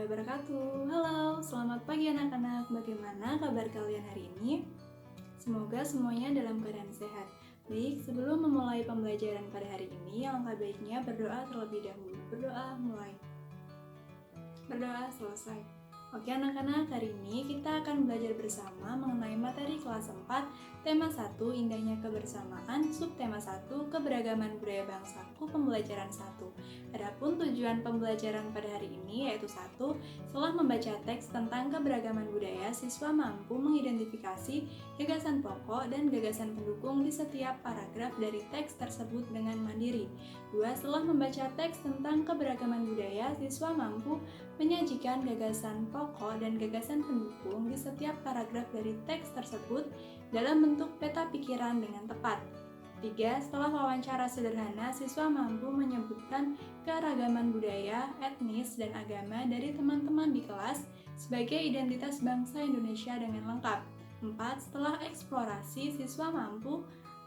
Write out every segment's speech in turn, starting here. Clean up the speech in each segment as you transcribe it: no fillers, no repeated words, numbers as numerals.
wabarakatuh. Halo, selamat pagi anak-anak. Bagaimana kabar kalian hari ini? Semoga semuanya dalam keadaan sehat. Baik, sebelum memulai pembelajaran pada hari ini, alangkah baiknya berdoa terlebih dahulu. Berdoa mulai. Berdoa selesai. Oke anak-anak, hari ini kita akan belajar bersama mengenai materi kelas 4, tema 1, indahnya kebersamaan, subtema 1, keberagaman budaya bangsaku, pembelajaran 1. Adapun tujuan pembelajaran pada hari ini yaitu 1, setelah membaca teks tentang keberagaman budaya, siswa mampu mengidentifikasi gagasan pokok dan gagasan pendukung di setiap paragraf dari teks tersebut dengan mandiri. 2. Setelah membaca teks tentang keberagaman budaya, siswa mampu menyajikan gagasan pokok dan gagasan pendukung di setiap paragraf dari teks tersebut dalam bentuk peta pikiran dengan tepat. 3. Setelah wawancara sederhana, siswa mampu menyebutkan keragaman budaya, etnis, dan agama dari teman-teman di kelas sebagai identitas bangsa Indonesia dengan lengkap. 4. Setelah eksplorasi, siswa mampu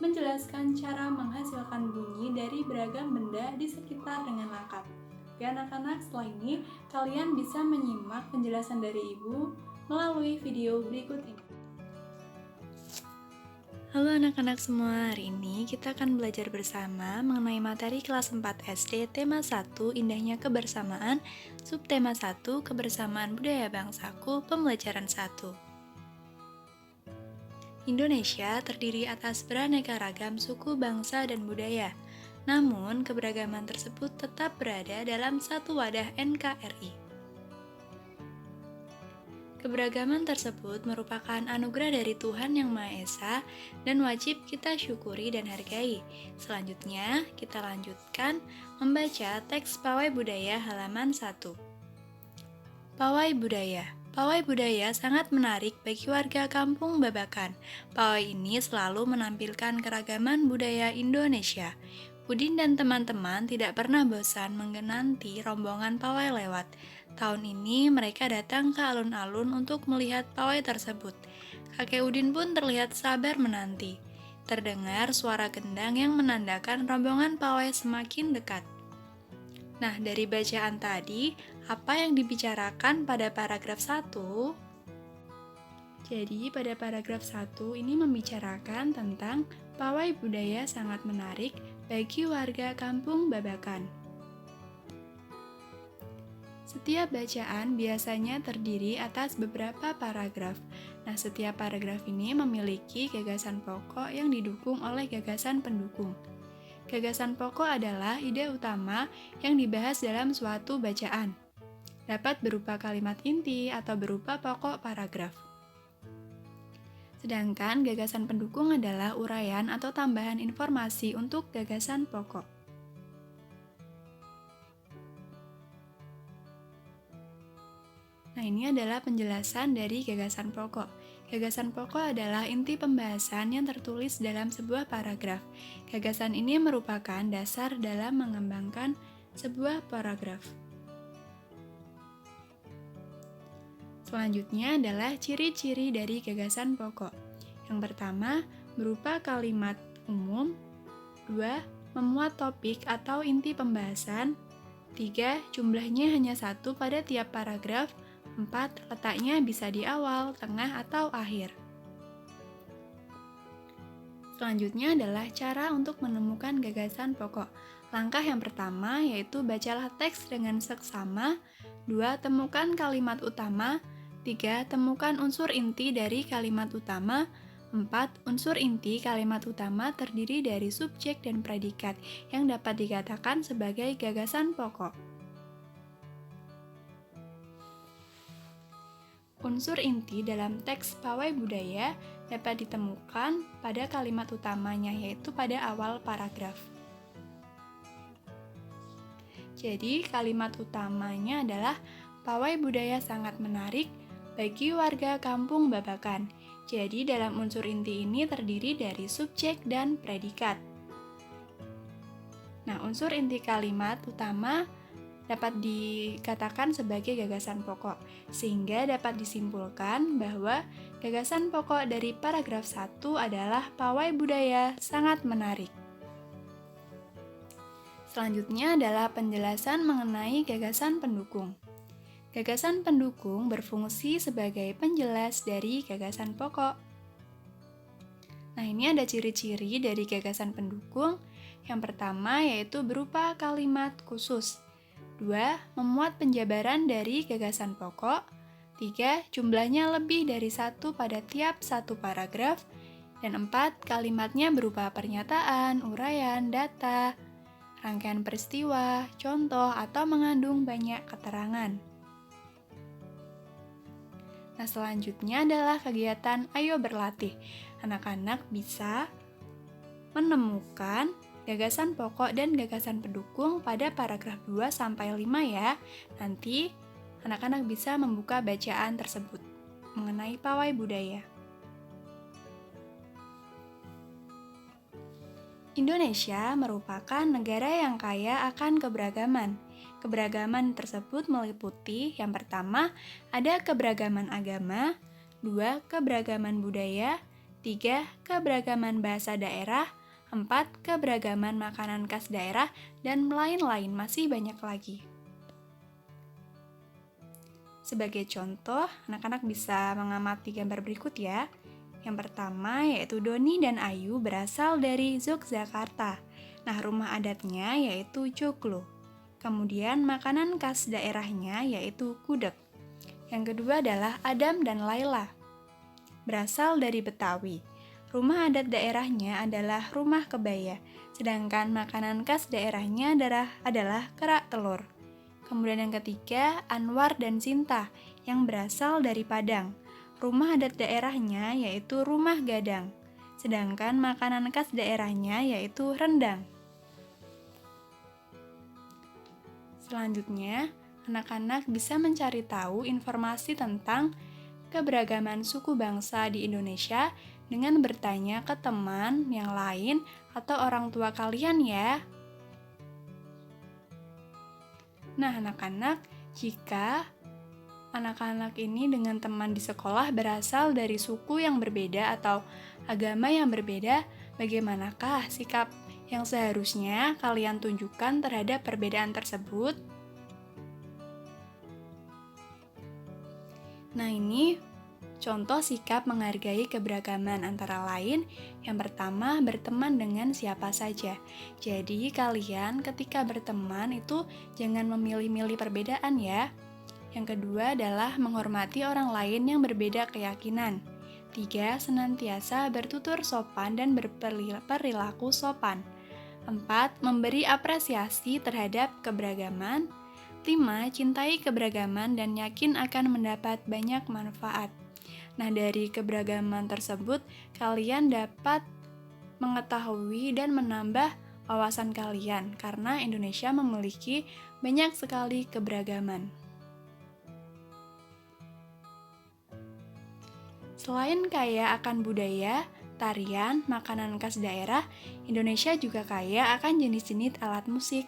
menjelaskan cara menghasilkan bunyi dari beragam benda di sekitar dengan lengkap. Oke anak-anak, setelah ini kalian bisa menyimak penjelasan dari Ibu melalui video berikut ini. Halo anak-anak semua, hari ini kita akan belajar bersama mengenai materi kelas 4 SD tema 1 indahnya kebersamaan, subtema 1 kebersamaan budaya bangsaku, pembelajaran 1. Indonesia terdiri atas beraneka ragam suku, bangsa, dan budaya. Namun, keberagaman tersebut tetap berada dalam satu wadah NKRI. Keberagaman tersebut merupakan anugerah dari Tuhan Yang Maha Esa dan wajib kita syukuri dan hargai. Selanjutnya, kita lanjutkan membaca teks Pawai Budaya halaman 1. Pawai Budaya. Pawai budaya sangat menarik bagi warga kampung Babakan. Pawai ini selalu menampilkan keragaman budaya Indonesia. Udin dan teman-teman tidak pernah bosan menanti rombongan pawai lewat. Tahun ini mereka datang ke alun-alun untuk melihat pawai tersebut. Kakek Udin pun terlihat sabar menanti. Terdengar suara gendang yang menandakan rombongan pawai semakin dekat. Nah, dari bacaan tadi, apa yang dibicarakan pada paragraf 1? Jadi, pada paragraf 1 ini membicarakan tentang pawai budaya sangat menarik bagi warga kampung Babakan. Setiap bacaan biasanya terdiri atas beberapa paragraf. Nah, setiap paragraf ini memiliki gagasan pokok yang didukung oleh gagasan pendukung. Gagasan pokok adalah ide utama yang dibahas dalam suatu bacaan. Dapat berupa kalimat inti atau berupa pokok paragraf. Sedangkan gagasan pendukung adalah uraian atau tambahan informasi untuk gagasan pokok. Nah, ini adalah penjelasan dari gagasan pokok. Gagasan pokok adalah inti pembahasan yang tertulis dalam sebuah paragraf. Gagasan ini merupakan dasar dalam mengembangkan sebuah paragraf. Selanjutnya adalah ciri-ciri dari gagasan pokok. Yang pertama, berupa kalimat umum. 2. Memuat topik atau inti pembahasan. 3. Jumlahnya hanya satu pada tiap paragraf. 4. Letaknya bisa di awal, tengah, atau akhir. Selanjutnya adalah cara untuk menemukan gagasan pokok. Langkah yang pertama yaitu bacalah teks dengan seksama. 2. Temukan kalimat utama. 3. Temukan unsur inti dari kalimat utama. 4. Unsur inti kalimat utama terdiri dari subjek dan predikat yang dapat dikatakan sebagai gagasan pokok. Unsur inti dalam teks pawai budaya dapat ditemukan pada kalimat utamanya, yaitu pada awal paragraf. Jadi, kalimat utamanya adalah pawai budaya sangat menarik bagi warga kampung Babakan. Jadi, dalam unsur inti ini terdiri dari subjek dan predikat. Nah, unsur inti kalimat utama dapat dikatakan sebagai gagasan pokok, sehingga dapat disimpulkan bahwa gagasan pokok dari paragraf 1 adalah pawai budaya sangat menarik. Selanjutnya adalah penjelasan mengenai gagasan pendukung. Gagasan pendukung berfungsi sebagai penjelas dari gagasan pokok. Nah, ini ada ciri-ciri dari gagasan pendukung. Yang pertama yaitu berupa kalimat khusus. 2. Memuat penjabaran dari gagasan pokok. 3. Jumlahnya lebih dari 1 pada tiap satu paragraf. Dan 4. Kalimatnya berupa pernyataan, uraian, data, rangkaian peristiwa, contoh, atau mengandung banyak keterangan. Nah, selanjutnya adalah kegiatan Ayo Berlatih. Anak-anak bisa menemukan gagasan pokok dan gagasan pendukung pada paragraf 2-5 ya. Nanti anak-anak bisa membuka bacaan tersebut mengenai pawai budaya. Indonesia merupakan negara yang kaya akan keberagaman. Keberagaman tersebut meliputi yang pertama, ada keberagaman agama, 2. Keberagaman budaya, 3. Keberagaman bahasa daerah, 4. Keberagaman makanan khas daerah, dan lain-lain masih banyak lagi. Sebagai contoh, anak-anak bisa mengamati gambar berikut ya. Yang pertama yaitu Doni dan Ayu berasal dari Yogyakarta. Nah, rumah adatnya yaitu joglo. Kemudian makanan khas daerahnya yaitu gudeg. Yang kedua adalah Adam dan Laila. Berasal dari Betawi. Rumah adat daerahnya adalah rumah kebaya, sedangkan makanan khas daerahnya adalah kerak telur. Kemudian yang ketiga, Anwar dan Sinta yang berasal dari Padang. Rumah adat daerahnya yaitu rumah gadang, sedangkan makanan khas daerahnya yaitu rendang. Selanjutnya, anak-anak bisa mencari tahu informasi tentang keberagaman suku bangsa di Indonesia dengan bertanya ke teman yang lain atau orang tua kalian ya. Nah, anak-anak, jika anak-anak ini dengan teman di sekolah berasal dari suku yang berbeda atau agama yang berbeda, bagaimanakah sikap yang seharusnya kalian tunjukkan terhadap perbedaan tersebut? Nah, ini contoh sikap menghargai keberagaman antara lain. Yang pertama, berteman dengan siapa saja. Jadi, kalian ketika berteman itu jangan memilih-milih perbedaan ya. Yang kedua adalah menghormati orang lain yang berbeda keyakinan. 3. Senantiasa bertutur sopan dan berperilaku sopan. 4. Memberi apresiasi terhadap keberagaman. 5. Cintai keberagaman dan yakin akan mendapat banyak manfaat. Nah, dari keberagaman tersebut, kalian dapat mengetahui dan menambah wawasan kalian karena Indonesia memiliki banyak sekali keberagaman. Selain kaya akan budaya, tarian, makanan khas daerah, Indonesia juga kaya akan jenis-jenis alat musik.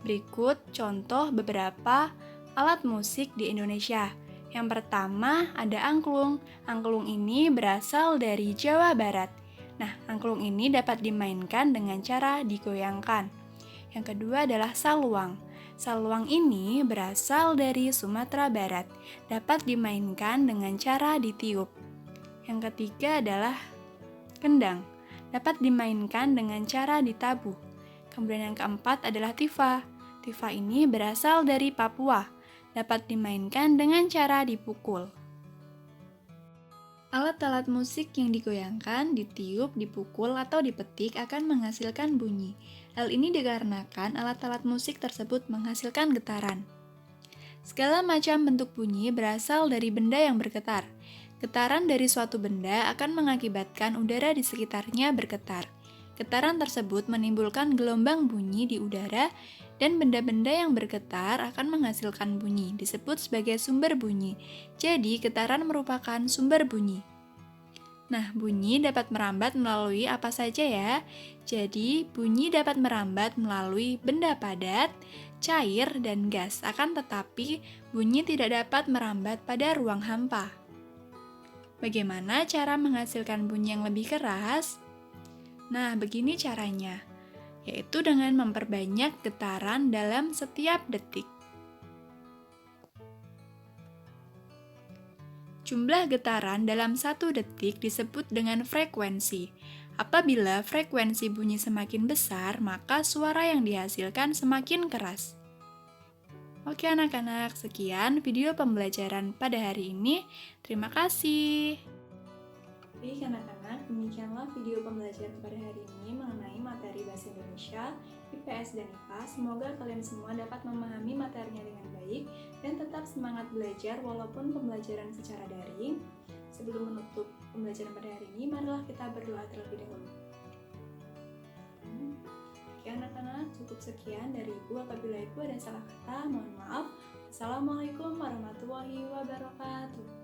Berikut contoh beberapa alat musik di Indonesia. Yang pertama ada angklung. Angklung ini berasal dari Jawa Barat. Nah, angklung ini dapat dimainkan dengan cara digoyangkan. Yang kedua adalah saluang. Saluang ini berasal dari Sumatera Barat. Dapat dimainkan dengan cara ditiup. Yang ketiga adalah kendang. Dapat dimainkan dengan cara ditabuh. Kemudian yang keempat adalah tifa. Tifa ini berasal dari Papua. Dapat dimainkan dengan cara dipukul. Alat-alat musik yang digoyangkan, ditiup, dipukul, atau dipetik akan menghasilkan bunyi. Hal ini dikarenakan alat-alat musik tersebut menghasilkan getaran. Segala macam bentuk bunyi berasal dari benda yang bergetar. Getaran dari suatu benda akan mengakibatkan udara di sekitarnya bergetar. Getaran tersebut menimbulkan gelombang bunyi di udara dan benda-benda yang bergetar akan menghasilkan bunyi, disebut sebagai sumber bunyi. Jadi, getaran merupakan sumber bunyi. Nah, bunyi dapat merambat melalui apa saja ya? Jadi, bunyi dapat merambat melalui benda padat, cair, dan gas. Akan tetapi, bunyi tidak dapat merambat pada ruang hampa. Bagaimana cara menghasilkan bunyi yang lebih keras? Nah, begini caranya, yaitu dengan memperbanyak getaran dalam setiap detik. Jumlah getaran dalam 1 detik disebut dengan frekuensi. Apabila frekuensi bunyi semakin besar, maka suara yang dihasilkan semakin keras. Oke anak-anak, sekian video pembelajaran pada hari ini. Terima kasih. Baik anak-anak, demikianlah video pembelajaran pada hari ini mengenai materi Bahasa Indonesia, IPS dan IPA. Semoga kalian semua dapat memahami materinya dengan baik dan tetap semangat belajar walaupun pembelajaran secara daring. Sebelum menutup pembelajaran pada hari ini, marilah kita berdoa terlebih dahulu. Oke anak-anak, cukup sekian dari Ibu. Apabila Ibu ada salah kata, mohon maaf. Assalamualaikum warahmatullahi wabarakatuh.